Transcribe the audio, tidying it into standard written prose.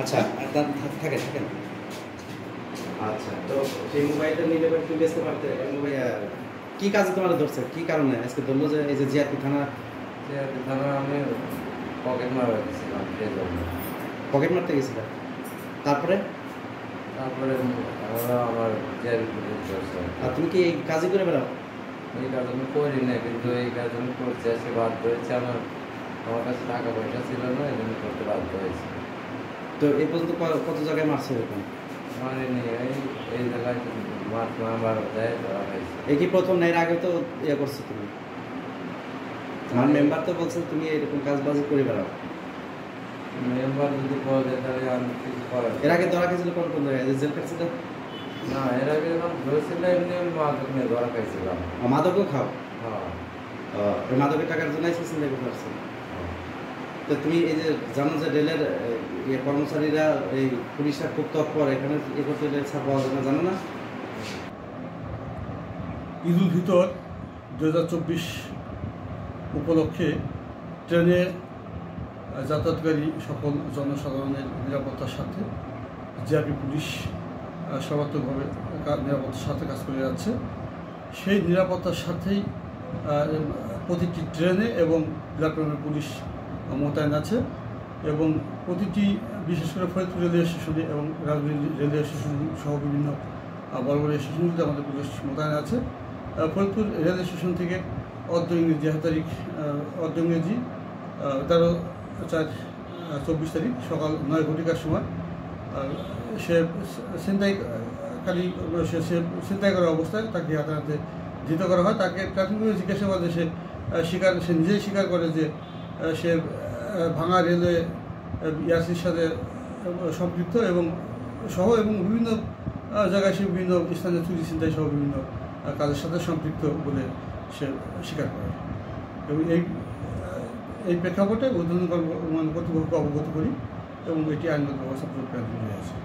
আচ্ছা থাকে থাকেন। আচ্ছা, তো সেই মোবাইলটা নিলে একটু বেচতে পারতে। মোবাইল কি কাজে তোমার ধরছে, কি কারণে আজকে ধরলো? যে এই যে জিআরপি থানা আমি পকেট মারা গেছিলাম, পকেট মারতে গেছিল, তারপরে তারপরে আমার আর তুমি কি এই কাজই করে বেড়াও? এই কাজ আমি করি না, কিন্তু এই কাজ আমি করতে আসে বাধ্য হয়েছে। আমার কাছে টাকা পয়সা ছিল না, এই জন্য করতে বাধ্য হয়েছে। তো এই পর্যন্ত কত জায়গায় মারছো এরকম? মানে এই জায়গায় আমার দেয় ধরা হয়েছে। এই কি প্রথম না, এর আগে তো ইয়ে করছো তুমি? আমার মেম্বার তো বলছে তুমি এরকম কাজবাজি করে বেড়াও। মেম্বার যদি পাওয়া যায় তাহলে আমি কিছু করার। এর আগে ধরা খেয়েছিল কোন কোন জায়গায়, জেল খাচ্ছিল? না, এর আগে যখন ধরেছিল এমনি আমি মাদক নিয়ে ধরা খাইছিলাম। মাদকও খাও? হ্যাঁ। ওই মাদকের টাকার জন্য চিন্তা করতে পারছো? তো তুমি এই যে জানো যে রেলের কর্মচারীরা, এই পুলিশরা খুব তৎপর, এখানে এ করতে গেলে ছাড় পাওয়া যায় না, জানো না? ঈদুল ফিতর 2024 উপলক্ষে ট্রেনে যাতায়াতকারী সকল জনসাধারণের নিরাপত্তার সাথে জিআরপি পুলিশ সর্বাত্মকভাবে নিরাপত্তার সাথে কাজ করে যাচ্ছে। সেই নিরাপত্তার সাথেই প্রতিটি ট্রেনে এবং প্ল্যাটফর্মে পুলিশ মোতায়েন আছে, এবং প্রতিটি বিশেষ করে ফরিদপুর রেলওয়ে স্টেশনে এবং রাজবাড়ী রেলওয়ে স্টেশন সহ বিভিন্ন বড় বড় স্টেশনগুলিতে আমাদের পুলিশ মোতায়েন আছে। ফরিদপুর রেলওয়ে স্টেশন থেকে অর্ধ ইংরেজি তারিখ, অর্ধ ইংরেজি 13/4/24 তারিখ সকাল 9 ঘটিকার সময় সে ছিনতাই করা অবস্থায় তাকে হাতে ধৃত করা হয়। তাকে প্রাথমিকভাবে জিজ্ঞাসাবাদে সে নিজেই স্বীকার করে যে সে ভাঙা রেলওয়ে ইয়াসির সাথে সম্পৃক্ত এবং বিভিন্ন জায়গায় সে বিভিন্ন স্থানে চুরি ছিনতাই সহ বিভিন্ন কাজের সাথে সম্পৃক্ত বলে সে স্বীকার করে। এবং এই প্রেক্ষাপটে ঊর্ধ্বতন কর্তৃপক্ষকে অবগত করি এবং এটি আইনগত ব্যবস্থা প্রয়োগ করা হয়েছে।